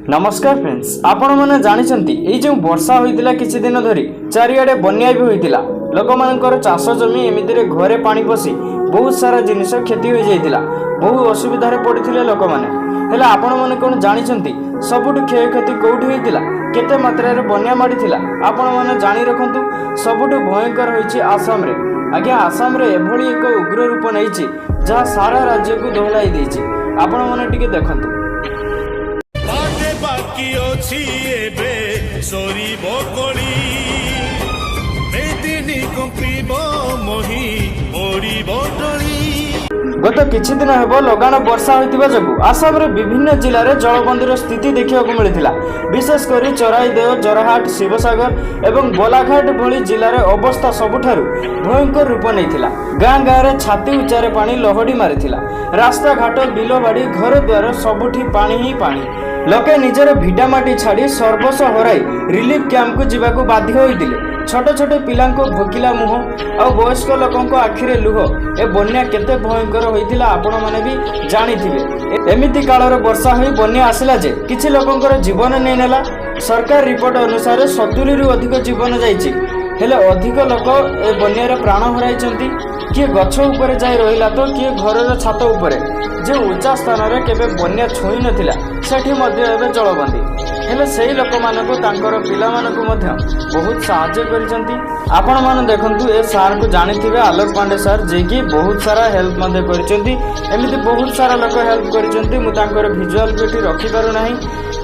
नमस्कार फ्रेंड्स, आपण मैंने जानते ये जो वर्षा होता किसी दिन धरी चारिआडे बन्या भी होता लोक मान चाष जमी एमती घरे पानी पशि बहुत सारा जिनिस क्षति हो जाता बहु असुविधार पड़ते लोक मैंने आपण मैंने कौन जानते सबुठ क्षयक्षति कौटी होता केते मात्रा बन्या माड़ी आपण मैंने जानी रखु सबुठ भयंकर होती आसाम रे। आज्ञा आसाम रे एभली एक उग्र रूप नहीं जहाँ सारा राज्य को दोहलाई देछि। आपण मैंने टिके देखंतु बाकी अछि एबे सरीबो कोली बेदिनी कंपिबो मोही ओरिबो टळी। गत किछि दिन हेब लगाण वर्षा होइतिबा जगु आसाम रे विभिन्न जिल्ला रे जलबंदीर स्थिति देखिबा को मिलिथिला। विशेषकर चराईदेव, जोरहाट, शिवसागर एवं बोलाघाट भली जिल्ला रे अवस्था सबुठारु भयंकर रूप नैथिला। गाँ गाँ रे छाती उच्चारे पानी लहड़ी मारिथिला। रास्ता घाट, बिलो बाड़ी, घर द्वार सबुठी पानी ही पानी। लोके निजर भिटामाटी छाड़ी सर्वस्व हराई रिलीफ कैंप को जीवाको बाध्य होइतिले। छोट छोट पिला भोकिला मुह और वयस्क लोकों आखिरे लुह ए बन्या केते भयंकर होइतिला आपण माने भी जानिथिबे। एमिति कालर वर्षा होई बन्या आसिला जे किछि लोकंकर जीवन नै नेला। सरकार रिपोर्ट अनुसार 70 रु अधिक जीवन जाइछि। हेले अधिक लोक ए बन्यार प्राण हराइछन्ति। किए गछ उपरे जाई रहिला तो किए घरर छात उपरे जे उच्चा स्थान रे केबे बन्या छुई नथिला सेठी मध्ये एबे जलबंदी। हेले सेही लोक मानको तांकर पिला मानको मध्ये बहुत सहायता करिसंती। आपण मान देखंतु ए सार को जानिथिबे आलोक पांडे सर जे कि बहुत सारा हेल्प मध्ये करिसंती। एमिति बहुत सारा लोक हेल्प करिसंती। मु तांकर विजुअल पेटी रखि पारु नाही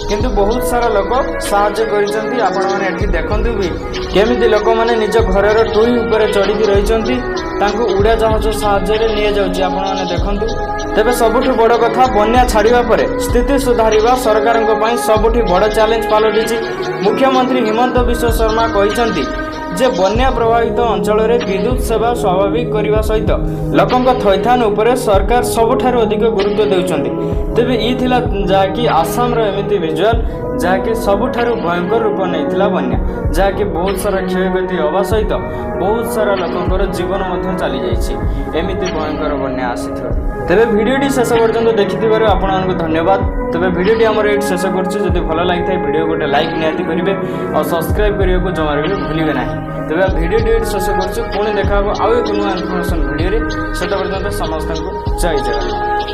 किंतु बहुत सारा लोक सहायता करिसंती। आपण माने एठी देखंतु भी केमिति लोक माने निज घरर टुई ऊपर चढ़ी कि रहिसंती तांको उड़ा जहाज सहायता रे निया जाउची। आपण माने देखंतु तेबे सबुठु बड़ कथा बन्या छाड़िबा परे स्थिति सुधारिबा सरकारक पई सबुठु बड़ चैलेंज पालटिछि। मुख्यमंत्री हिमंत विश्व शर्मा कहिसंती जे बन्या प्रभावित अंचल रे विद्युत सेवा स्वाभाविक करने सहित लोकंक थैथान उपरे सरकार सबुठारु अधिक गुरुत्व देउछंती। तेबे ई थिला जाकी आसाम रो एमिति विजुअल जाकी सबुठारु भयंकर रूप नैथिला बन्या जाकी बहुत सारा क्षयक्षति होबा सहित बहुत सारा लोकंकर जीवन मध्य चली जाइछि। एमिति भयंकर बन्या आसीथिबा। तेबे भिडियोटी शेष पर्यंत देखिथिबारु आपनମାନଙ୍କୁ धन्यवाद। तेबे भिडियोटी हमर एट शेष करछि। जदि भलो लागिथाय भिडियो गोटे लाइक नियाति करिवे और सब्सक्राइब करियो को जमार भी भूलिबे नाही। तेबे भिडियोटी एट शेष करछि। पुणी देखा आउ एक नुआ इनफॉरमेशन भिडियो रे। सेता पर्यंत समस्तଙ୍କୁ जय जगन्नाथ।